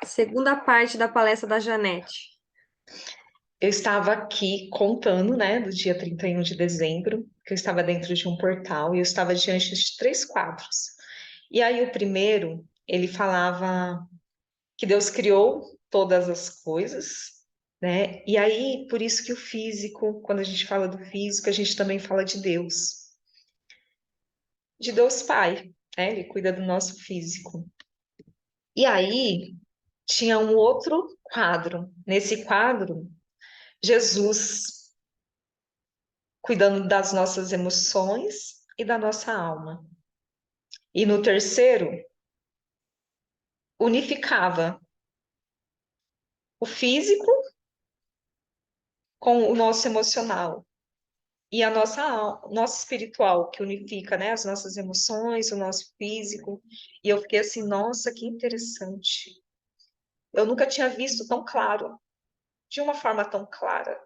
Segunda parte da palestra da Janete. Eu estava aqui contando, né, do dia 31 de dezembro, que eu estava dentro de um portal e eu estava diante de três quadros. E aí o primeiro, ele falava que Deus criou todas as coisas, né? E aí, por isso que o físico, quando a gente fala do físico, a gente também fala de Deus Pai, né? Ele cuida do nosso físico. E aí tinha um outro quadro. Nesse quadro, Jesus cuidando das nossas emoções e da nossa alma. E no terceiro, unificava o físico com o nosso emocional e a nossa espiritual, que unifica, né, as nossas emoções, o nosso físico. E eu fiquei assim, nossa, que interessante. Eu nunca tinha visto tão claro, de uma forma tão clara.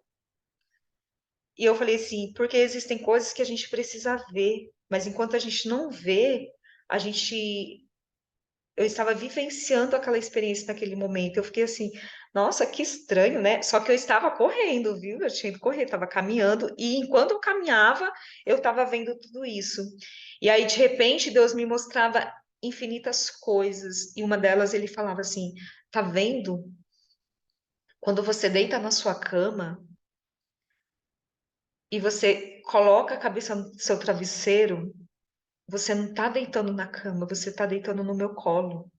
E eu falei assim, porque existem coisas que a gente precisa ver, mas enquanto a gente não vê, a gente eu estava vivenciando aquela experiência naquele momento. Eu fiquei assim, nossa, que estranho, né? Só que eu estava correndo, viu? Eu tinha ido correr, estava caminhando, e enquanto eu caminhava, eu estava vendo tudo isso. E aí, de repente, Deus me mostrava infinitas coisas, e uma delas ele falava assim: tá vendo? Quando você deita na sua cama e você coloca a cabeça no seu travesseiro, você não está deitando na cama, você está deitando no meu colo.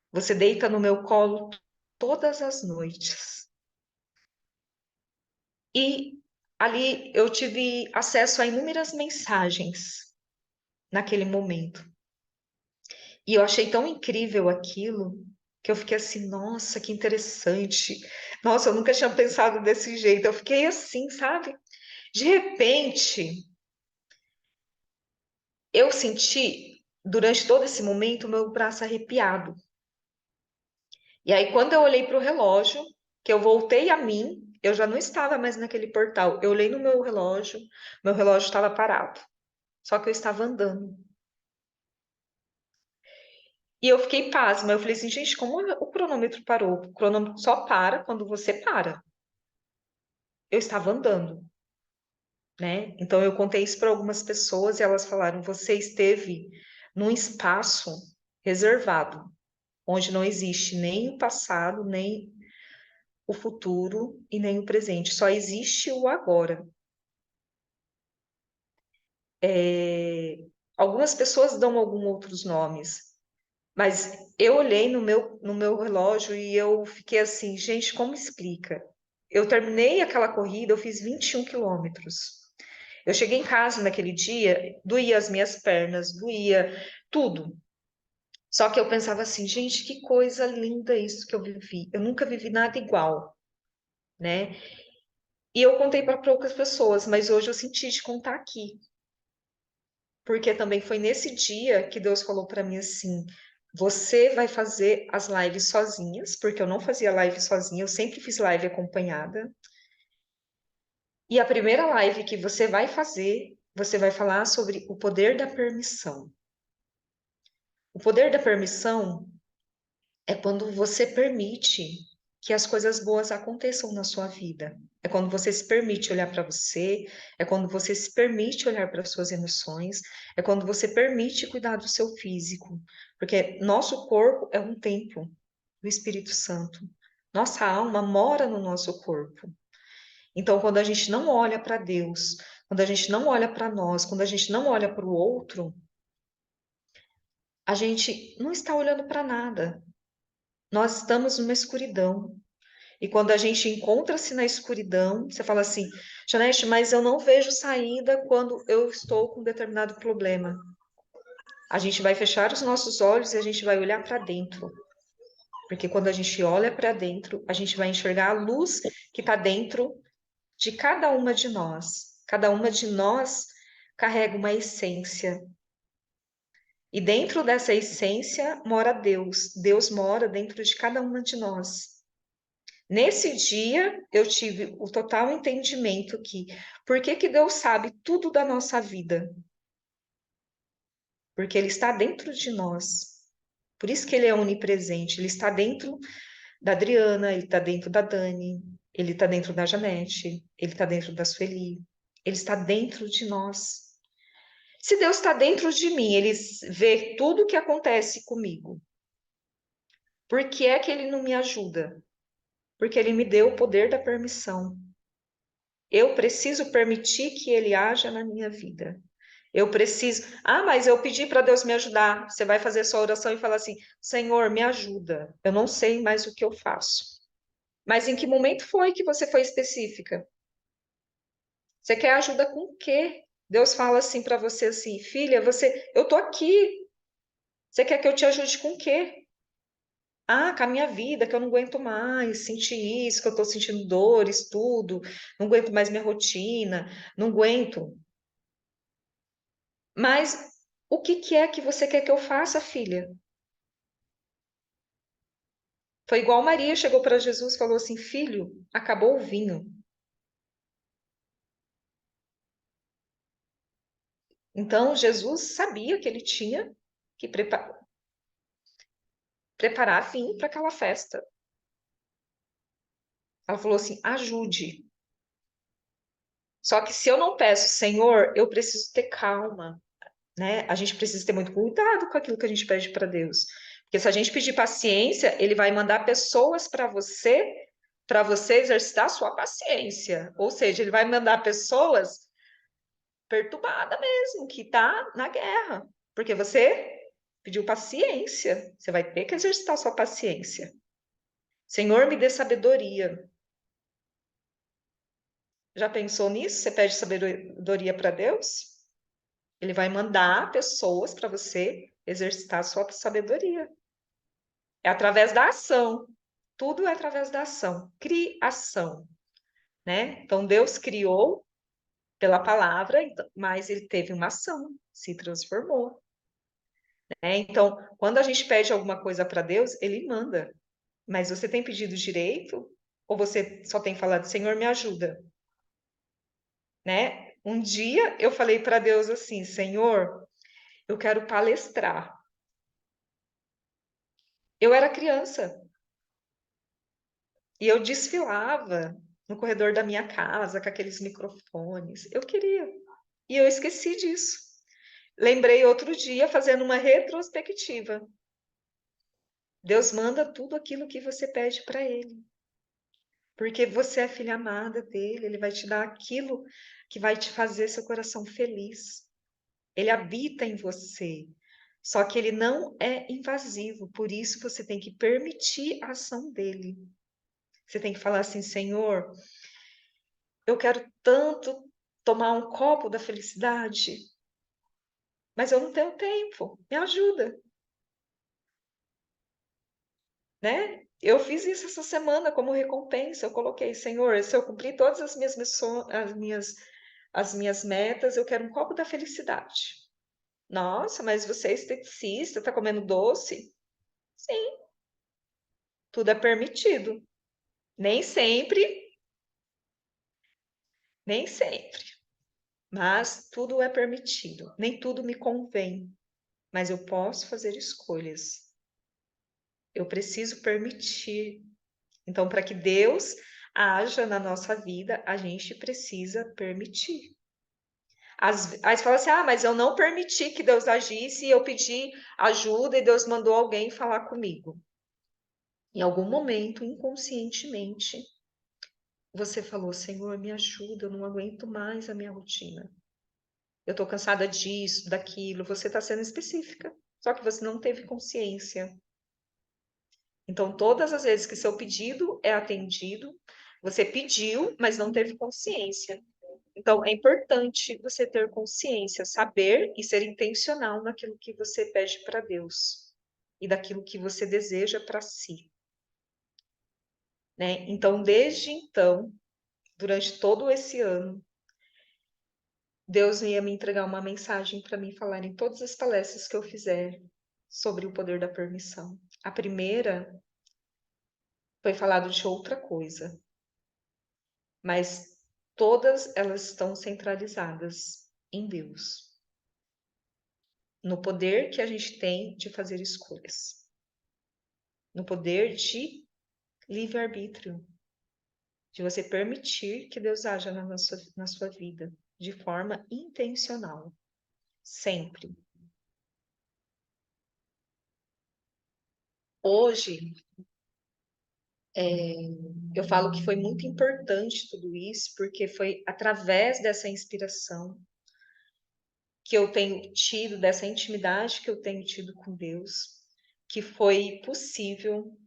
Você deita no meu colo todas as noites. E ali eu tive acesso a inúmeras mensagens naquele momento. E eu achei tão incrível aquilo que eu fiquei assim, nossa, que interessante. Nossa, eu nunca tinha pensado desse jeito. Eu fiquei assim, sabe? De repente, eu senti durante todo esse momento o meu braço arrepiado. E aí, quando eu olhei para o relógio, que eu voltei a mim, eu já não estava mais naquele portal. Eu olhei no meu relógio estava parado, só que eu estava andando. E eu fiquei pasma. Eu falei assim, gente, como o cronômetro parou? O cronômetro só para quando você para. Eu estava andando, né? Então eu contei isso para algumas pessoas e elas falaram: você esteve num espaço reservado, onde não existe nem o passado, nem o futuro e nem o presente, só existe o agora. Algumas pessoas dão alguns outros nomes, mas eu olhei no meu relógio e eu fiquei assim, gente, como explica? Eu terminei aquela corrida, eu fiz 21 quilômetros. Eu cheguei em casa naquele dia, doía as minhas pernas, doía tudo. Só que eu pensava assim, gente, que coisa linda isso que eu vivi. Eu nunca vivi nada igual, né? E eu contei para poucas pessoas, mas hoje eu senti de contar aqui, porque também foi nesse dia que Deus falou para mim assim: você vai fazer as lives sozinhas, porque eu não fazia live sozinha, eu sempre fiz live acompanhada. E a primeira live que você vai fazer, você vai falar sobre o poder da permissão. O poder da permissão é quando você permite que as coisas boas aconteçam na sua vida. É quando você se permite olhar para você, é quando você se permite olhar para as suas emoções, é quando você permite cuidar do seu físico, porque nosso corpo é um templo do Espírito Santo. Nossa alma mora no nosso corpo. Então, quando a gente não olha para Deus, quando a gente não olha para nós, quando a gente não olha para o outro, a gente não está olhando para nada. Nós estamos numa escuridão. E quando a gente encontra-se na escuridão, você fala assim, Janete, mas eu não vejo saída quando eu estou com um determinado problema. A gente vai fechar os nossos olhos e a gente vai olhar para dentro. Porque quando a gente olha para dentro, a gente vai enxergar a luz que está dentro de cada uma de nós. Cada uma de nós carrega uma essência. E dentro dessa essência mora Deus. Deus mora dentro de cada uma de nós. Nesse dia, eu tive o total entendimento que por que que Deus sabe tudo da nossa vida? Porque Ele está dentro de nós. Por isso que ele é onipresente. Ele está dentro da Adriana, ele está dentro da Dani, ele está dentro da Janete, ele está dentro da Sueli, ele está dentro de nós. Se Deus está dentro de mim, ele vê tudo o que acontece comigo. Por que é que ele não me ajuda? Porque ele me deu o poder da permissão. Eu preciso permitir que ele haja na minha vida. Eu preciso. Ah, mas eu pedi para Deus me ajudar. Você vai fazer sua oração e falar assim: Senhor, me ajuda. Eu não sei mais o que eu faço. Mas em que momento foi que você foi específica? Você quer ajuda com o quê? Deus fala assim para você assim, filha, eu tô aqui. Você quer que eu te ajude com o quê? Ah, com a minha vida, que eu não aguento mais sentir isso, que eu tô sentindo dores, tudo. Não aguento mais minha rotina, não aguento. Mas o que que é que você quer que eu faça, filha? Foi igual Maria chegou para Jesus e falou assim: Filho, acabou o vinho. Então Jesus sabia que ele tinha que preparar vinho para aquela festa. Ela falou assim: ajude. Só que se eu não peço, Senhor, eu preciso ter calma, né? A gente precisa ter muito cuidado com aquilo que a gente pede para Deus. Porque se a gente pedir paciência, ele vai mandar pessoas para você exercitar a sua paciência. Ou seja, ele vai mandar pessoas perturbadas mesmo, que tá na guerra. Porque você pediu paciência. Você vai ter que exercitar a sua paciência. Senhor, me dê sabedoria. Já pensou nisso? Você pede sabedoria para Deus? Ele vai mandar pessoas para você exercitar a sua sabedoria. É através da ação. Tudo é através da ação. Criação, né? Então Deus criou pela palavra, mas ele teve uma ação, se transformou, né? Então, quando a gente pede alguma coisa para Deus, ele manda. Mas você tem pedido direito ou você só tem falado, Senhor, me ajuda, né? Um dia eu falei para Deus assim, Senhor, eu quero palestrar. Eu era criança e eu desfilava no corredor da minha casa com aqueles microfones. Eu queria. E eu esqueci disso. Lembrei outro dia fazendo uma retrospectiva. Deus manda tudo aquilo que você pede para Ele. Porque você é filha amada dele, Ele vai te dar aquilo que vai te fazer seu coração feliz. Ele habita em você. Só que ele não é invasivo, por isso você tem que permitir a ação dele. Você tem que falar assim, Senhor, eu quero tanto tomar um copo da felicidade, mas eu não tenho tempo. Me ajuda, né? Eu fiz isso essa semana como recompensa. Eu coloquei, Senhor, se eu cumprir todas as minhas missões, as minhas metas, eu quero um copo da felicidade. Nossa, mas você é esteticista, tá comendo doce? Sim, tudo é permitido. Nem sempre, nem sempre, mas tudo é permitido. Nem tudo me convém, mas eu posso fazer escolhas. Eu preciso permitir. Então, para que Deus haja na nossa vida, a gente precisa permitir. Aí você fala assim: ah, mas eu não permiti que Deus agisse e eu pedi ajuda e Deus mandou alguém falar comigo. Em algum momento, inconscientemente, você falou: Senhor, me ajuda, eu não aguento mais a minha rotina. Eu estou cansada disso, daquilo. Você está sendo específica, só que você não teve consciência. Então, todas as vezes que seu pedido é atendido, você pediu, mas não teve consciência. Então, é importante você ter consciência, saber e ser intencional naquilo que você pede para Deus e daquilo que você deseja para si, né? Então, desde então, durante todo esse ano, Deus ia me entregar uma mensagem para mim falar em todas as palestras que eu fizer sobre o poder da permissão. A primeira foi falado de outra coisa, mas todas elas estão centralizadas em Deus, no poder que a gente tem de fazer escolhas. no poder de livre-arbítrio, de você permitir que Deus haja na sua vida de forma intencional, sempre. Hoje, eu falo que foi muito importante tudo isso, porque foi através dessa inspiração que eu tenho tido, dessa intimidade que eu tenho tido com Deus, que foi possível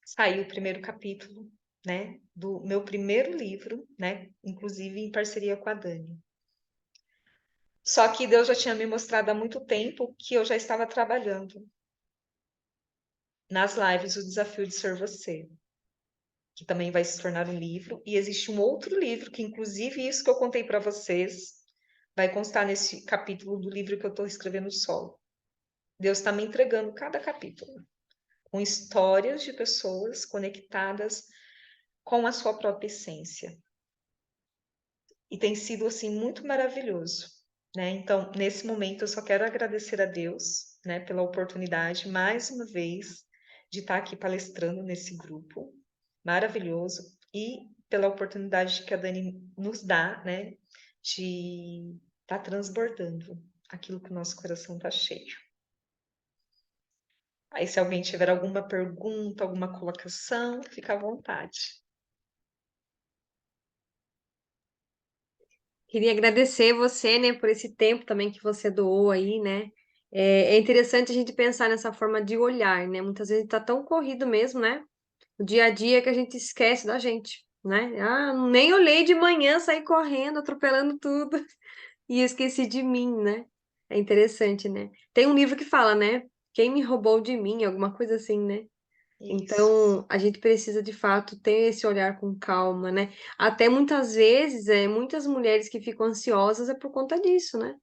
sair o primeiro capítulo, né, do meu primeiro livro, né, inclusive em parceria com a Dani. Só que Deus já tinha me mostrado há muito tempo que eu já estava trabalhando nas lives o Desafio de Ser Você, que também vai se tornar um livro, e existe um outro livro que, inclusive, isso que eu contei para vocês, vai constar nesse capítulo do livro que eu estou escrevendo solo. Deus está me entregando cada capítulo, com histórias de pessoas conectadas com a sua própria essência. E tem sido, assim, muito maravilhoso, né? Então, nesse momento, eu só quero agradecer a Deus, né, pela oportunidade, mais uma vez, de estar aqui palestrando nesse grupo maravilhoso e pela oportunidade que a Dani nos dá, né, de estar transbordando aquilo que o nosso coração está cheio. Aí, se alguém tiver alguma pergunta, alguma colocação, fica à vontade. Queria agradecer você, né, por esse tempo também que você doou aí, né? É interessante a gente pensar nessa forma de olhar, né? Muitas vezes tá tão corrido mesmo, né? O dia a dia que a gente esquece da gente, né? Ah, nem olhei de manhã, saí correndo, atropelando tudo e esqueci de mim, né? É interessante, né? Tem um livro que fala, né? Quem me roubou de mim, alguma coisa assim, né? Isso. Então, a gente precisa de fato ter esse olhar com calma, né? Até muitas vezes, muitas mulheres que ficam ansiosas é por conta disso, né?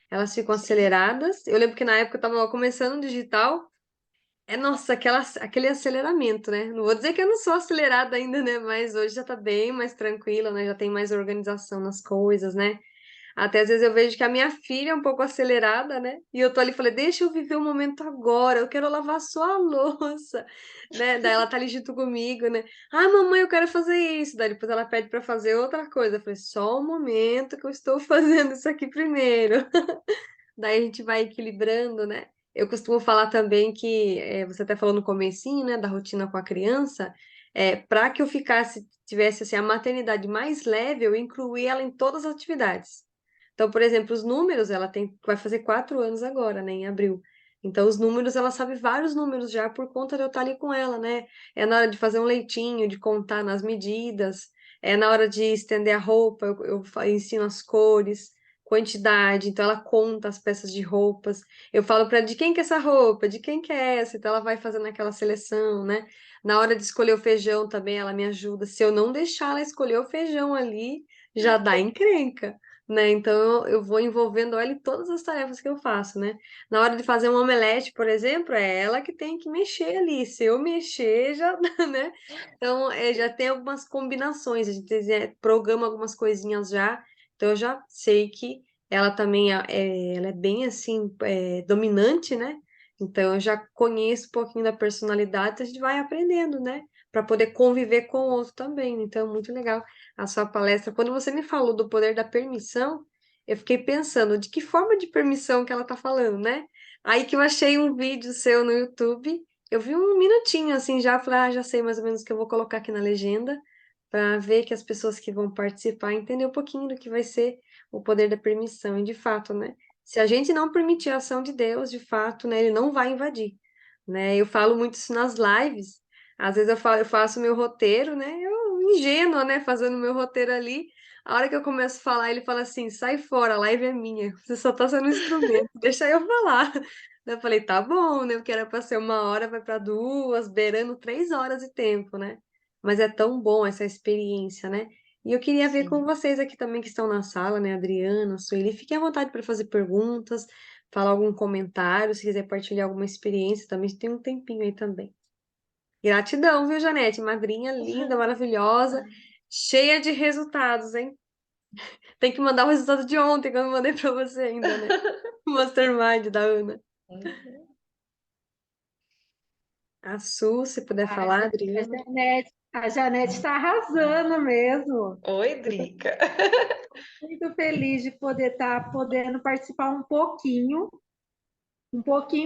Elas ficam Sim. aceleradas. Eu lembro que na época eu estava começando o digital, nossa, aquele aceleramento, né? Não vou dizer que eu não sou acelerada ainda, né? Mas hoje já tá bem mais tranquila, né? Já tem mais organização nas coisas, né? Até às vezes eu vejo que a minha filha é um pouco acelerada, né? E eu tô ali e falei, deixa eu viver o momento agora, eu quero lavar só a louça, né? Daí ela tá ali junto comigo, né? Ah, mamãe, eu quero fazer isso. Daí depois ela pede pra fazer outra coisa. Eu falei, só o momento que eu estou fazendo isso aqui primeiro. Daí a gente vai equilibrando, né? Eu costumo falar também que você até falou no comecinho, né, da rotina com a criança, para que eu tivesse assim, a maternidade mais leve, eu incluí ela em todas as atividades. Então, por exemplo, os números, vai fazer 4 anos agora, né, em abril. Então, os números, ela sabe vários números já por conta de eu estar ali com ela, né? É na hora de fazer um leitinho, de contar nas medidas, é na hora de estender a roupa, eu ensino as cores, quantidade, então ela conta as peças de roupas. Eu falo para ela de quem que é essa roupa, de quem que é essa, então ela vai fazendo aquela seleção, né? Na hora de escolher o feijão também ela me ajuda. Se eu não deixar ela escolher o feijão ali, já dá encrenca. Né? Então eu vou envolvendo ela em todas as tarefas que eu faço, né? Na hora de fazer um omelete, por exemplo, é ela que tem que mexer ali. Se eu mexer, já dá, né? Então já tem algumas combinações, a gente programa algumas coisinhas já. Então eu já sei que ela também ela é bem assim dominante, né? Então eu já conheço um pouquinho da personalidade, a gente vai aprendendo, né? Para poder conviver com o outro também. Então, muito legal a sua palestra. Quando você me falou do poder da permissão, eu fiquei pensando de que forma de permissão que ela tá falando, né? Aí que eu achei um vídeo seu no YouTube, eu vi um minutinho assim já, falei, já sei mais ou menos o que eu vou colocar aqui na legenda, para ver que as pessoas que vão participar entender um pouquinho do que vai ser o poder da permissão. E de fato, né? Se a gente não permitir a ação de Deus, de fato, né, ele não vai invadir, né? Eu falo muito isso nas lives. Às vezes eu faço meu roteiro, né? Eu ingênua, né, fazendo meu roteiro ali. A hora que eu começo a falar, ele fala assim: sai fora, a live é minha. Você só tá sendo um instrumento, deixa eu falar. Eu falei, tá bom, né? Porque era pra ser 1 hora, vai pra 2, beirando 3 horas de tempo, né? Mas é tão bom essa experiência, né? E eu queria ver com Sim. vocês aqui também que estão na sala, né? Adriana, Sueli, fiquem à vontade para fazer perguntas, falar algum comentário, se quiser partilhar alguma experiência, também tem um tempinho aí também. Gratidão, viu, Janete? Madrinha linda, maravilhosa, cheia de resultados, hein? Tem que mandar o resultado de ontem, que eu não mandei para você ainda, né? O Mastermind da Ana. Uhum. A Su, se puder A, falar, a Adriana. Janete está arrasando mesmo. Oi, Drica. Muito feliz de poder estar podendo participar um pouquinho,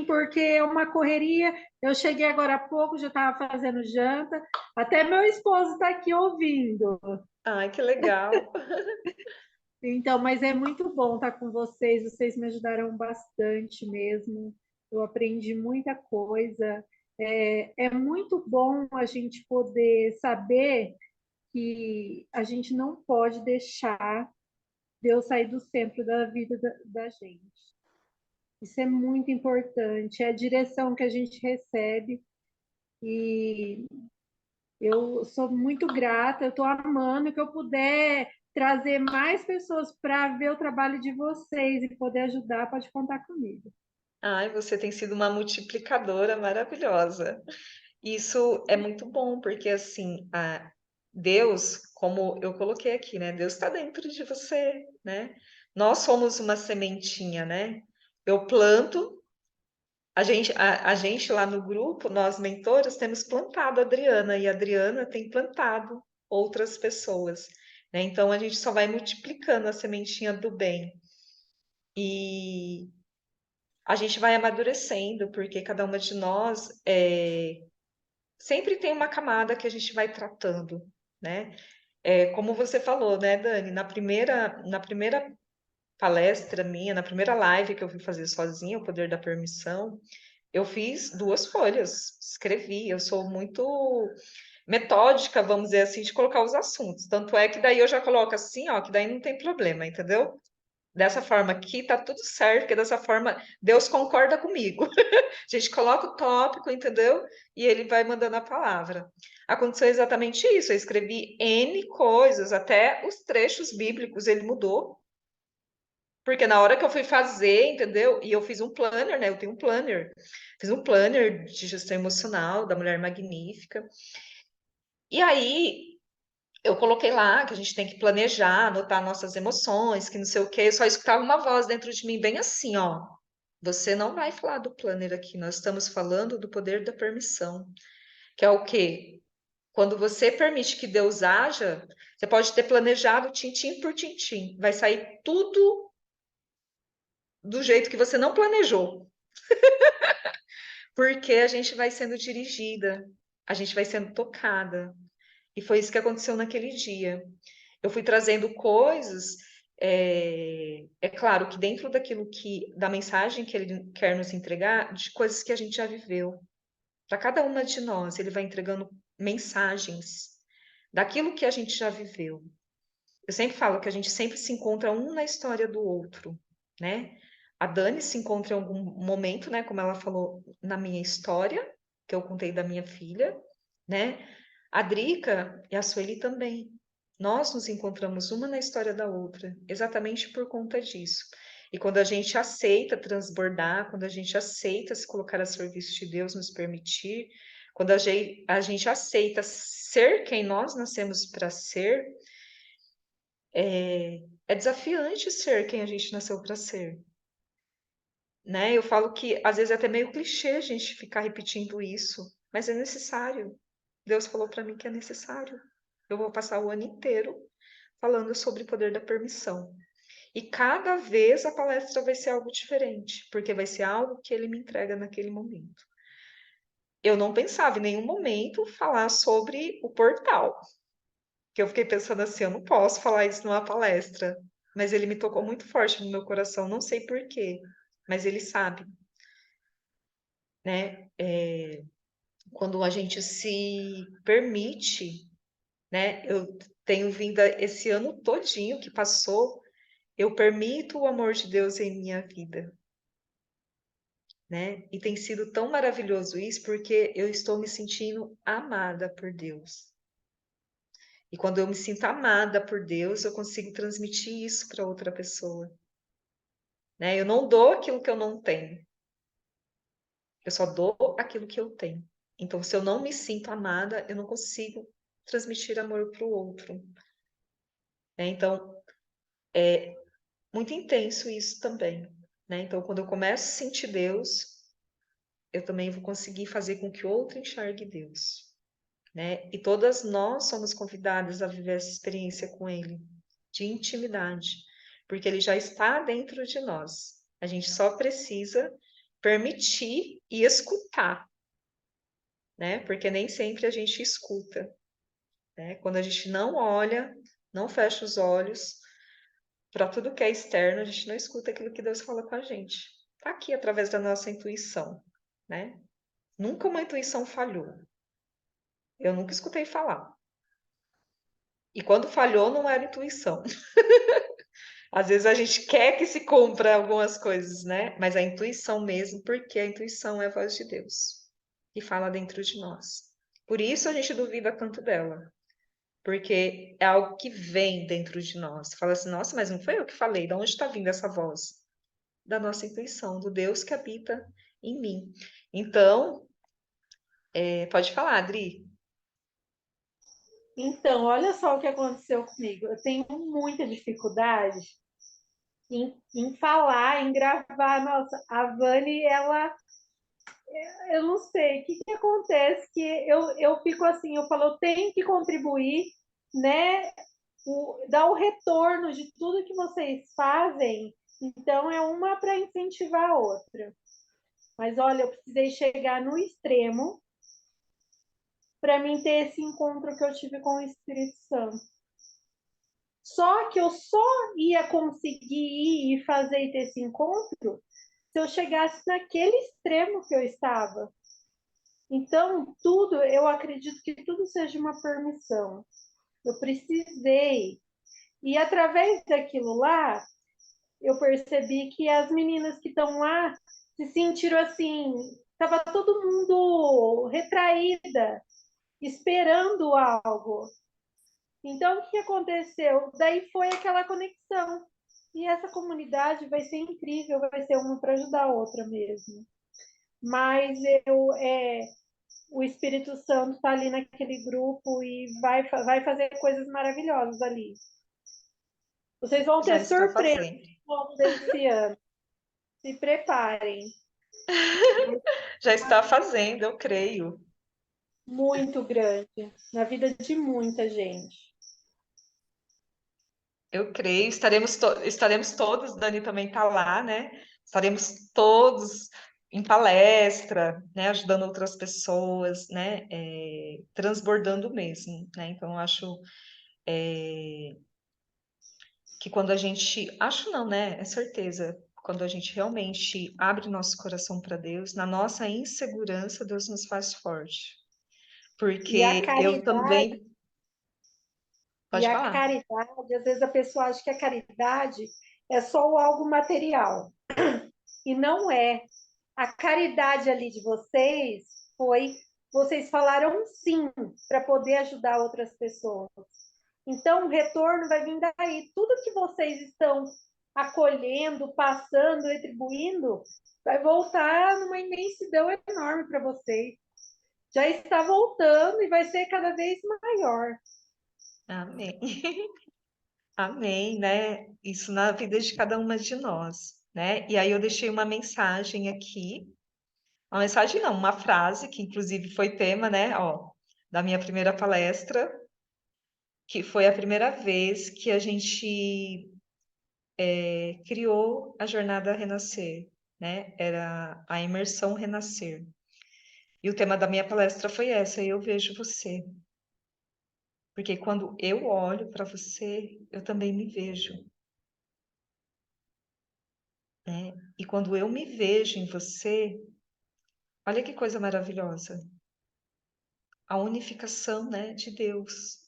porque é uma correria. Eu cheguei agora há pouco, já estava fazendo janta, até meu esposo está aqui ouvindo. Ai, que legal. Então, mas é muito bom estar com vocês me ajudaram bastante mesmo. Eu aprendi muita coisa. É muito bom a gente poder saber que a gente não pode deixar Deus sair do centro da vida da gente. Isso é muito importante, é a direção que a gente recebe e eu sou muito grata, eu estou amando que eu puder trazer mais pessoas para ver o trabalho de vocês e poder ajudar, pode contar comigo. Ai, você tem sido uma multiplicadora maravilhosa. Isso é muito bom, porque assim, Deus, como eu coloquei aqui, né? Deus está dentro de você, né? Nós somos uma sementinha, né? Eu planto, a gente lá no grupo, nós mentores, temos plantado a Adriana, e a Adriana tem plantado outras pessoas, né? Então a gente só vai multiplicando a sementinha do bem. E a gente vai amadurecendo, porque cada uma de nós sempre tem uma camada que a gente vai tratando, né? Como você falou, né, Dani, na primeira palestra minha, na primeira live que eu fui fazer sozinha, o Poder da Permissão, eu fiz 2 folhas, escrevi, eu sou muito metódica, vamos dizer assim, de colocar os assuntos. Tanto é que daí eu já coloco assim, ó, que daí não tem problema, entendeu? Dessa forma aqui tá tudo certo, porque dessa forma Deus concorda comigo. A gente coloca o tópico, entendeu? E ele vai mandando a palavra. Aconteceu exatamente isso. Eu escrevi N coisas, até os trechos bíblicos ele mudou. Porque na hora que eu fui fazer, entendeu? E eu fiz um planner, né? Eu tenho um planner. Fiz um planner de gestão emocional da Mulher Magnífica. E aí eu coloquei lá que a gente tem que planejar, anotar nossas emoções, que não sei o quê. Eu só escutava uma voz dentro de mim, bem assim, ó. Você não vai falar do planner aqui, nós estamos falando do poder da permissão, que é o quê? Quando você permite que Deus haja, você pode ter planejado tintim por tintim, vai sair tudo do jeito que você não planejou, porque a gente vai sendo dirigida, a gente vai sendo tocada. E foi isso que aconteceu naquele dia. Eu fui trazendo coisas, é claro que dentro daquilo da mensagem que ele quer nos entregar, de coisas que a gente já viveu. Para cada uma de nós, ele vai entregando mensagens daquilo que a gente já viveu. Eu sempre falo que a gente sempre se encontra um na história do outro, né? A Dani se encontra em algum momento, né? Como ela falou, na minha história, que eu contei da minha filha, né? A Drica e a Sueli também. Nós nos encontramos uma na história da outra, exatamente por conta disso. E quando a gente aceita transbordar, quando a gente aceita se colocar a serviço de Deus, nos permitir, quando a gente aceita ser quem nós nascemos para ser, é desafiante ser quem a gente nasceu para ser, né? Eu falo que às vezes é até meio clichê a gente ficar repetindo isso, mas é necessário. Deus falou para mim que é necessário. Eu vou passar o ano inteiro falando sobre o poder da permissão. E cada vez a palestra vai ser algo diferente, porque vai ser algo que ele me entrega naquele momento. Eu não pensava em nenhum momento falar sobre o portal, que eu fiquei pensando assim, eu não posso falar isso numa palestra, mas ele me tocou muito forte no meu coração, não sei por quê, mas ele sabe, né? Quando a gente se permite, né? Eu tenho vindo esse ano todinho que passou, eu permito o amor de Deus em minha vida, né? E tem sido tão maravilhoso isso porque eu estou me sentindo amada por Deus. E quando eu me sinto amada por Deus, eu consigo transmitir isso para outra pessoa, né? Eu não dou aquilo que eu não tenho, eu só dou aquilo que eu tenho. Então, se eu não me sinto amada, eu não consigo transmitir amor para o outro, né? Então, muito intenso isso também, né? Então, quando eu começo a sentir Deus, eu também vou conseguir fazer com que outro enxergue Deus, né? E todas nós somos convidadas a viver essa experiência com Ele, de intimidade, porque Ele já está dentro de nós. A gente só precisa permitir e escutar, né? Porque nem sempre a gente escuta, né? Quando a gente não olha, não fecha os olhos para tudo que é externo, a gente não escuta aquilo que Deus fala com a gente. Tá aqui através da nossa intuição, né? Nunca uma intuição falhou. Eu nunca escutei falar. E quando falhou, não era intuição. Às vezes a gente quer que se cumpra algumas coisas, né? Mas a intuição mesmo, porque a intuição é a voz de Deus que fala dentro de nós. Por isso a gente duvida tanto dela, porque é algo que vem dentro de nós. Fala assim, nossa, mas não foi eu que falei, de onde está vindo essa voz? Da nossa intuição, do Deus que habita em mim. Então, pode falar, Adri. Então, olha só o que aconteceu comigo. Eu tenho muita dificuldade em falar, em gravar. Nossa, a Vani, ela, eu não sei o que acontece, que eu fico assim, eu falo, eu tenho que contribuir, né? Dar o retorno de tudo que vocês fazem. Então, é uma para incentivar a outra. Mas olha, eu precisei chegar no extremo para mim ter esse encontro que eu tive com o Espírito Santo. Só que eu só ia conseguir ir e fazer e ter esse encontro se eu chegasse naquele extremo que eu estava. Então, tudo, eu acredito que tudo seja uma permissão. Eu precisei. E através daquilo lá, eu percebi que as meninas que estão lá se sentiram assim, estava todo mundo retraída, esperando algo. Então, o que aconteceu? Daí foi aquela conexão. E essa comunidade vai ser incrível, vai ser uma para ajudar a outra mesmo. Mas o Espírito Santo está ali naquele grupo e vai fazer coisas maravilhosas ali. Vocês vão Já ter está surpresa fazendo. ao longo desse ano. Se preparem. Já está fazendo, eu creio. Muito grande na vida de muita gente. Eu creio. Estaremos todos, Dani também está lá, né? Estaremos todos em palestra, né? Ajudando outras pessoas, né? Transbordando mesmo, né? Então, eu acho que quando a gente. Acho não, né? É certeza. Quando a gente realmente abre nosso coração para Deus, na nossa insegurança, Deus nos faz forte. E a Porque eu caridade também. E Pode a falar. caridade, às vezes a pessoa acha que a caridade é só algo material. E não é. A caridade ali de vocês foi, vocês falaram sim para poder ajudar outras pessoas. Então, o retorno vai vir daí. Tudo que vocês estão acolhendo, passando, retribuindo, vai voltar numa imensidão enorme para vocês. Já está voltando e vai ser cada vez maior. Amém. Amém, né? Isso na vida de cada uma de nós, né? E aí eu deixei uma mensagem aqui, uma mensagem não, uma frase que inclusive foi tema, né? Ó, da minha primeira palestra, que foi a primeira vez que a gente criou a jornada Renascer, né? Era a imersão Renascer. E o tema da minha palestra foi essa, eu vejo você. Porque quando eu olho para você, eu também me vejo, né? E quando eu me vejo em você, olha que coisa maravilhosa. A unificação, né, de Deus.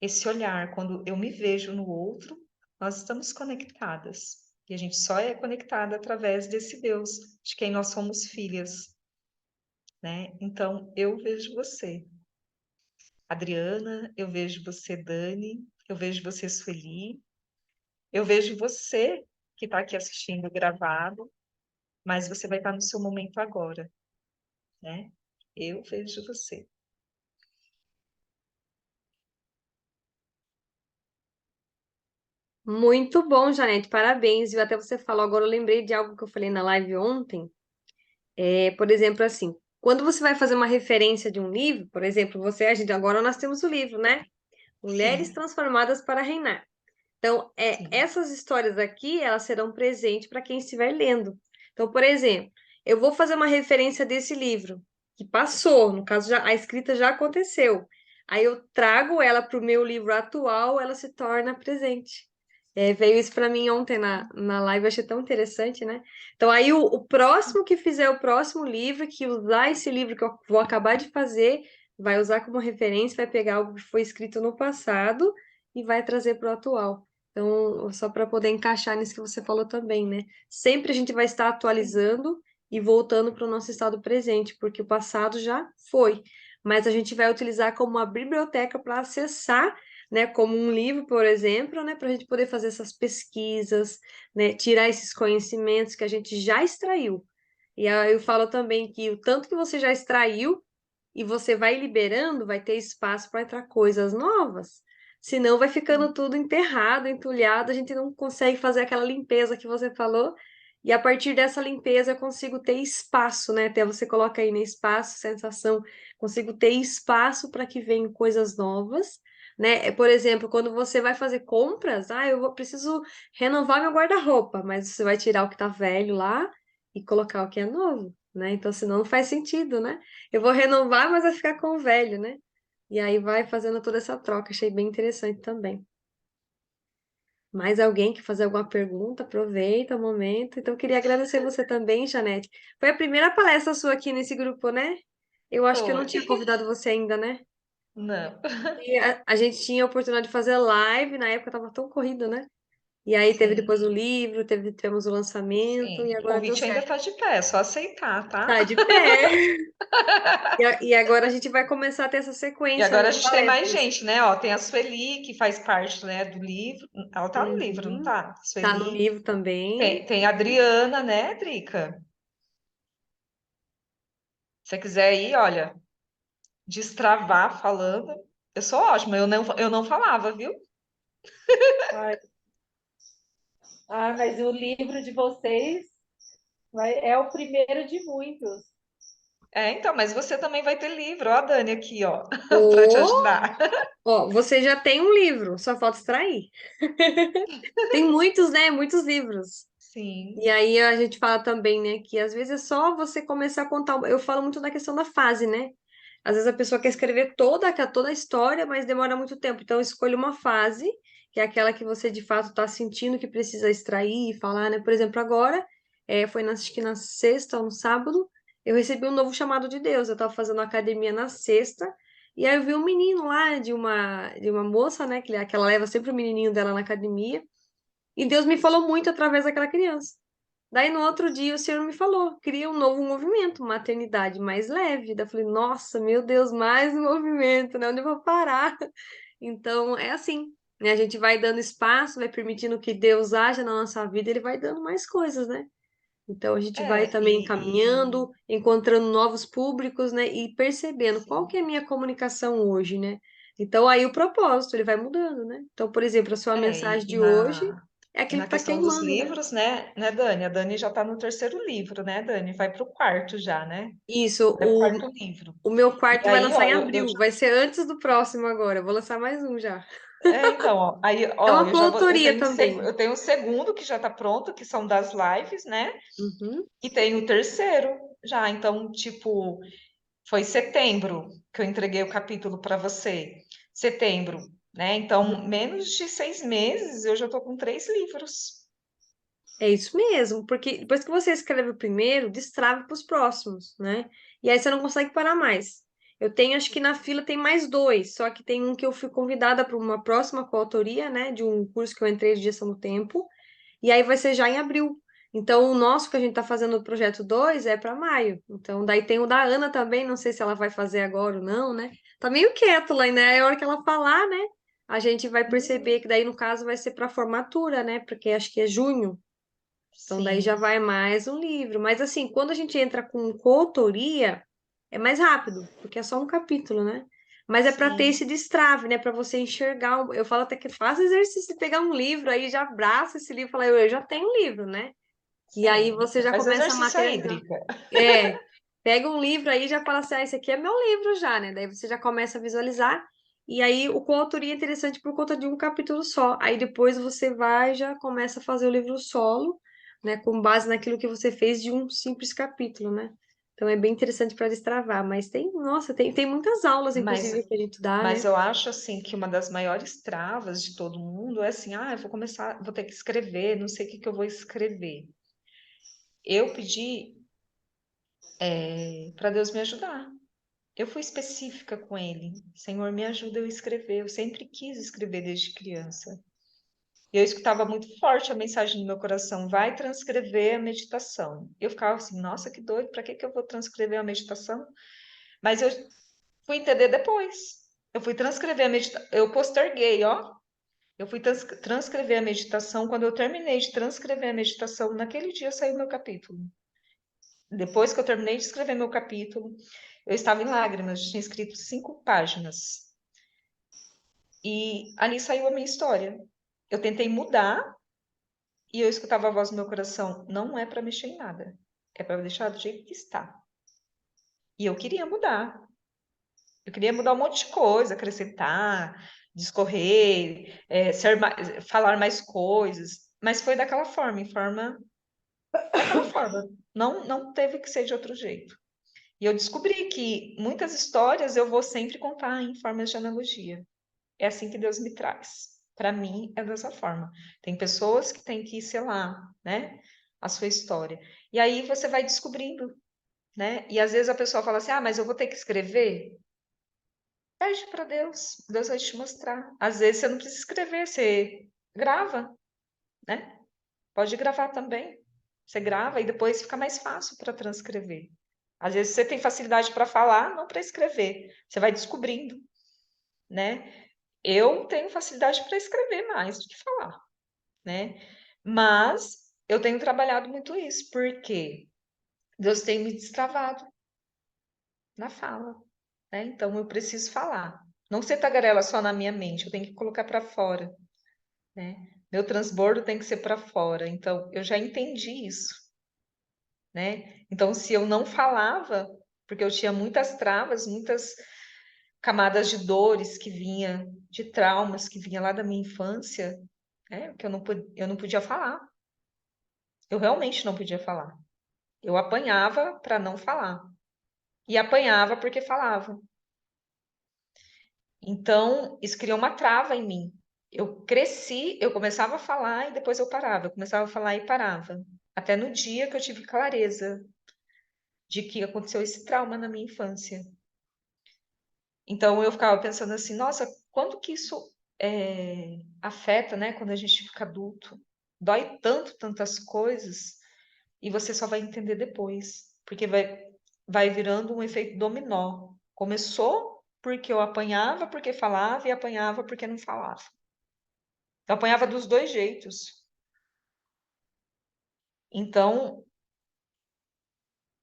Esse olhar, quando eu me vejo no outro, nós estamos conectadas. E a gente só é conectada através desse Deus, de quem nós somos filhas, né? Então, eu vejo você, Adriana, eu vejo você, Dani, eu vejo você, Sueli, eu vejo você que está aqui assistindo gravado, mas você vai estar no seu momento agora, né? Eu vejo você. Muito bom, Janete, parabéns. E até você falou, agora eu lembrei de algo que eu falei na live ontem, Por exemplo, assim, quando você vai fazer uma referência de um livro, por exemplo, agora nós temos o livro, né? Mulheres Sim, Transformadas para Reinar. Então, sim. essas histórias aqui, elas serão presentes para quem estiver lendo. Então, por exemplo, eu vou fazer uma referência desse livro, que passou, no caso, a escrita já aconteceu. Aí eu trago ela para o meu livro atual, ela se torna presente. Veio isso para mim ontem na live, eu achei tão interessante, né? Então, aí o próximo que fizer o próximo livro, que usar esse livro que eu vou acabar de fazer, vai usar como referência, vai pegar algo que foi escrito no passado e vai trazer para o atual. Então, só para poder encaixar nisso que você falou também, né? Sempre a gente vai estar atualizando e voltando para o nosso estado presente, porque o passado já foi. Mas a gente vai utilizar como uma biblioteca para acessar, né? Como um livro, por exemplo, né? Para a gente poder fazer essas pesquisas, né? Tirar esses conhecimentos que a gente já extraiu. E aí eu falo também que o tanto que você já extraiu e você vai liberando, vai ter espaço para entrar coisas novas. Senão vai ficando tudo enterrado, entulhado, a gente não consegue fazer aquela limpeza que você falou. E a partir dessa limpeza eu consigo ter espaço, né? Até você coloca aí, né? Espaço, sensação, consigo ter espaço para que venham coisas novas, né? Por exemplo, quando você vai fazer compras, preciso renovar meu guarda-roupa, mas você vai tirar o que tá velho lá e colocar o que é novo, né? Então, senão não faz sentido, né? Eu vou renovar, mas vai ficar com o velho, né? E aí vai fazendo toda essa troca. Achei bem interessante também. Mais alguém que fazer alguma pergunta? Aproveita o momento. Então, queria agradecer você também, Janete. Foi a primeira palestra sua aqui nesse grupo, né? Eu acho que eu não Foi. tinha convidado você ainda, né? Não, E a gente tinha a oportunidade de fazer live, na época tava tão corrido, né? E aí teve sim, depois o livro, tivemos o lançamento sim. e O agora deu convite ainda certo. está de pé, é só aceitar, tá? Tá de pé. E agora a gente vai começar a ter essa E sequência, né, agora a de gente tem mais palestras. gente, né? Ó, tem a Sueli, que faz parte, né, do livro. Ela tá no livro, não Uhum. tá? Tá no Sueli. livro também. Tem a Adriana, né, Drica? Se você quiser ir, olha, destravar falando. Eu sou ótima, eu não falava, viu? Ai, mas o livro de vocês é o primeiro de muitos. É, então, mas você também vai ter livro, ó, a Dani aqui, ó, para te Ô, ajudar. ó, você já tem um livro, só falta extrair. Tem muitos, né? Muitos livros. Sim, E aí a gente fala também, né, que às vezes é só você começar a contar. Eu falo muito da questão da fase, né? Às vezes a pessoa quer escrever toda a história, mas demora muito tempo. Então, escolha uma fase, que é aquela que você de fato está sentindo que precisa extrair e falar, né? Por exemplo, agora, acho que na sexta ou no sábado, eu recebi um novo chamado de Deus. Eu estava fazendo academia na sexta, e aí eu vi um menino lá, de uma moça, né? Que ela leva sempre o menininho dela na academia, e Deus me falou muito através daquela criança. Daí no outro dia o Senhor me falou, cria um novo movimento, maternidade mais leve. Daí eu falei, nossa, meu Deus, mais um movimento, né? Onde eu vou parar? Então é assim, né? A gente vai dando espaço, vai permitindo que Deus haja na nossa vida, ele vai dando mais coisas, né? Então a gente vai é, também caminhando, encontrando novos públicos, né? E percebendo qual que sim. é a minha comunicação hoje, né? Então aí o propósito, ele vai mudando, né? Então, por exemplo, a sua É, mensagem de hoje é e aquilo na que está questão dos queimando, né? livros, né, Dani? A Dani já está no terceiro livro, né, Dani? Vai para o quarto já, né? Isso, Vai para o quarto livro. o meu E quarto vai aí, lançar ó, em abril, vai ser antes do próximo agora. Eu vou lançar mais um já. então, ó, aí, É ó, uma coautoria também. eu tenho o segundo que já está pronto, que são das lives, né? Uhum. E tem o terceiro já. Então, tipo, foi setembro que eu entreguei o capítulo para você. Setembro, né? Então, menos de 6 meses eu já estou com 3 livros. É isso mesmo, porque depois que você escreve o primeiro, destrave para os próximos, né? E aí você não consegue parar mais. Eu tenho, acho que na fila tem mais dois, só que tem um que eu fui convidada para uma próxima coautoria, né? De um curso que eu entrei de gestão do tempo, e aí vai ser já em abril. Então, o nosso que a gente está fazendo o projeto 2 é para maio. Então, daí tem o da Ana também, não sei se ela vai fazer agora ou não, né? Tá meio quieto lá, né? Aí a hora que ela falar, né? A gente vai perceber que daí, no caso, vai ser para formatura, né? Porque acho que é junho. Então, daí já Sim, vai mais um livro. Mas, assim, quando a gente entra com coautoria, é mais rápido, porque é só um capítulo, né? Mas é para ter sim. esse destrave, né? Para você enxergar. Eu falo até que faz exercício de pegar um livro aí, já abraça esse livro e fala, eu já tenho um livro, né? E aí Sim. você já Faz começa a exercício aí, materializar. Drica. É, pega um livro aí e já fala assim, ah, esse aqui é meu livro já, né? Daí você já começa a visualizar. E aí o coautoria é interessante por conta de um capítulo só. Aí depois você vai e já começa a fazer o livro solo, né? Com base naquilo que você fez de um simples capítulo, né? Então é bem interessante para destravar. Mas tem, nossa, tem muitas aulas, Mas, inclusive, que a gente dá, mas né? eu acho assim que uma das maiores travas de todo mundo é assim, ah, eu vou começar, vou ter que escrever, não sei o que que eu vou escrever. Eu pedi para Deus me ajudar. Eu fui específica com ele. Senhor, me ajuda eu a escrever. Eu sempre quis escrever desde criança. E eu escutava muito forte a mensagem no meu coração: vai transcrever a meditação. Eu ficava assim, nossa, que doido, para que que eu vou transcrever a meditação? Mas eu fui entender depois. Eu fui transcrever a meditação. Eu posterguei, ó. Eu fui transcrever a meditação. Quando eu terminei de transcrever a meditação, naquele dia saiu meu capítulo. Depois que eu terminei de escrever meu capítulo, eu estava em lágrimas, tinha escrito 5 páginas. E ali saiu a minha história. Eu tentei mudar e eu escutava a voz do meu coração: não é para mexer em nada, é para deixar do jeito que está. E eu queria mudar. Eu queria mudar um monte de coisa, acrescentar, discorrer, falar mais coisas. Mas foi daquela forma, daquela forma. Não, não teve que ser de outro jeito. E eu descobri que muitas histórias eu vou sempre contar em formas de analogia. É assim que Deus me traz. Para mim, é dessa forma. Tem pessoas que têm que selar, né, a sua história. E aí você vai descobrindo, né? E às vezes a pessoa fala assim: ah, mas eu vou ter que escrever. Pede para Deus, Deus vai te mostrar. Às vezes você não precisa escrever, você grava, né? Pode gravar também. Você grava e depois fica mais fácil para transcrever. Às vezes você tem facilidade para falar, não para escrever. Você vai descobrindo, né? Eu tenho facilidade para escrever mais do que falar, né? Mas eu tenho trabalhado muito isso, porque Deus tem me destravado na fala, né? Então eu preciso falar. Não ser tagarela só na minha mente, eu tenho que colocar para fora, né? Meu transbordo tem que ser para fora. Então eu já entendi isso, né? Então se eu não falava, porque eu tinha muitas travas, muitas camadas de dores que vinha, de traumas que vinha lá da minha infância, né? Que eu não podia falar. Eu realmente não podia falar. Eu apanhava para não falar. E apanhava porque falava. Então, isso criou uma trava em mim. Eu cresci, eu começava a falar e depois eu parava. Eu começava a falar e parava. Até no dia que eu tive clareza de que aconteceu esse trauma na minha infância. Então, eu ficava pensando assim, nossa, quando que isso afeta, né? Quando a gente fica adulto. Dói tanto, tantas coisas, e você só vai entender depois. Porque vai virando um efeito dominó. Começou porque eu apanhava porque falava e apanhava porque não falava. Eu apanhava dos dois jeitos. Então,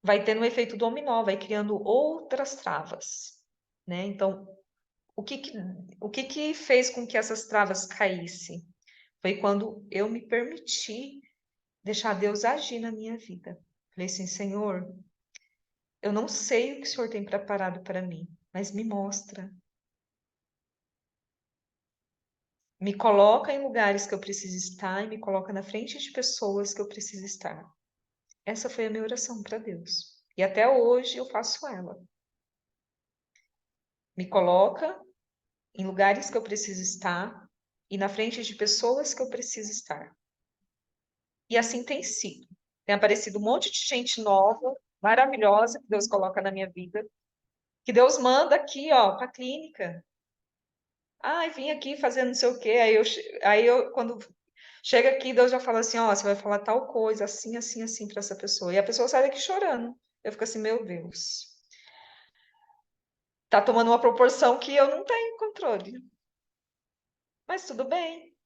vai tendo um efeito dominó, vai criando outras travas, né? Então, o que que, o que que fez com que essas travas caíssem? Foi quando eu me permiti deixar Deus agir na minha vida. Falei assim, Senhor, eu não sei o que o Senhor tem preparado para mim, mas me mostra. Me coloca em lugares que eu preciso estar e me coloca na frente de pessoas que eu preciso estar. Essa foi a minha oração para Deus. E até hoje eu faço ela. Me coloca em lugares que eu preciso estar e na frente de pessoas que eu preciso estar. E assim tem sido. Tem aparecido um monte de gente nova, maravilhosa, que Deus coloca na minha vida, que Deus manda aqui, ó, para a clínica. Ai, vim aqui fazer não sei o quê. Aí eu, quando chega aqui, Deus já fala assim, ó, você vai falar tal coisa, assim, assim, assim, para essa pessoa. E a pessoa sai daqui chorando. Eu fico assim, meu Deus. Tá tomando uma proporção que eu não tenho controle. Mas tudo bem.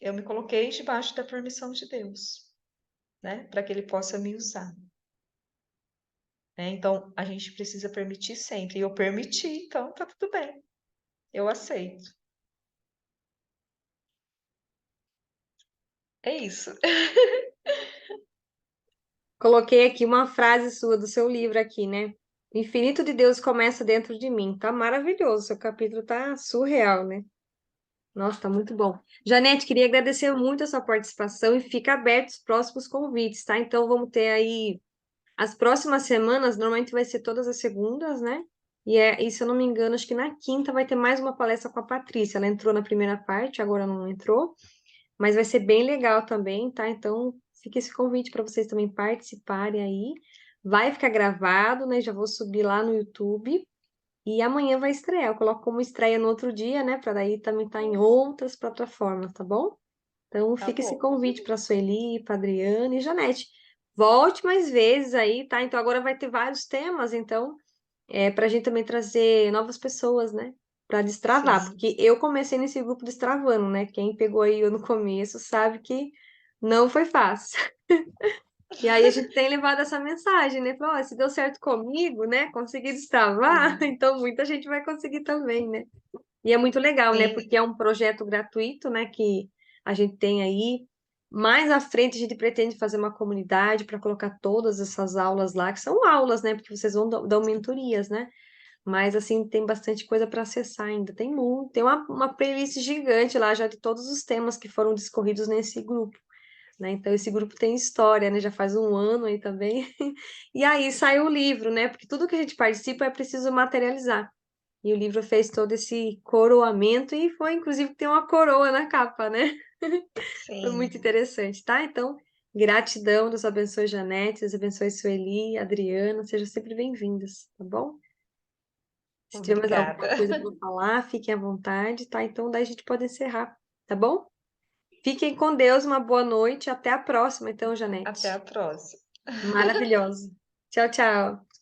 Eu me coloquei debaixo da permissão de Deus, né? Para que Ele possa me usar. Né? Então, a gente precisa permitir sempre. E eu permiti, então tá tudo bem. Eu aceito. É isso. Coloquei aqui uma frase sua do seu livro aqui, né? O infinito de Deus começa dentro de mim. Tá maravilhoso, seu capítulo tá surreal, né? Nossa, tá muito bom. Janete, queria agradecer muito a sua participação e fica aberto os próximos convites, tá? Então vamos ter aí as próximas semanas, normalmente vai ser todas as segundas, né? E se eu não me engano, acho que na quinta vai ter mais uma palestra com a Patrícia. Ela entrou na primeira parte, agora não entrou, mas vai ser bem legal também, tá? Então fica esse convite para vocês também participarem aí. Vai ficar gravado, né? Já vou subir lá no YouTube. E amanhã vai estrear. Eu coloco como estreia no outro dia, né? Para daí também estar em outras plataformas, tá bom? Então Tá fica esse bom. convite para Sueli, para Adriana e Janete. Volte mais vezes aí, tá? Então agora vai ter vários temas, então para a gente também trazer novas pessoas, né? Para destravar, Sim. porque eu comecei nesse grupo destravando, né? Quem pegou aí eu no começo sabe que não foi fácil. E aí a gente tem levado essa mensagem, né? Falou, ó, se deu certo comigo, né? Consegui destravar, Sim. então muita gente vai conseguir também, né? E é muito legal, né? Sim. Porque é um projeto gratuito, né? Que a gente tem aí. Mais à frente, a gente pretende fazer uma comunidade para colocar todas essas aulas lá, que são aulas, né? Porque vocês vão dar mentorias, né? Mas, assim, tem bastante coisa para acessar ainda. Tem muito. Tem uma playlist gigante lá já de todos os temas que foram discorridos nesse grupo, né? Então, esse grupo tem história, né? Já faz um ano aí também. E aí saiu o livro, né? Porque tudo que a gente participa é preciso materializar. E o livro fez todo esse coroamento e foi, inclusive, tem uma coroa na capa, né? Foi muito Sim. interessante, tá? Então, gratidão, Deus abençoe Janete, Deus abençoe Sueli, Adriana, sejam sempre bem-vindas, tá bom? Se tiver mais alguma Obrigada. coisa para falar, fiquem à vontade, tá? Então, daí a gente pode encerrar, tá bom? Fiquem com Deus, uma boa noite, até a próxima, então, Até a Janete. próxima. Maravilhoso. Tchau, tchau.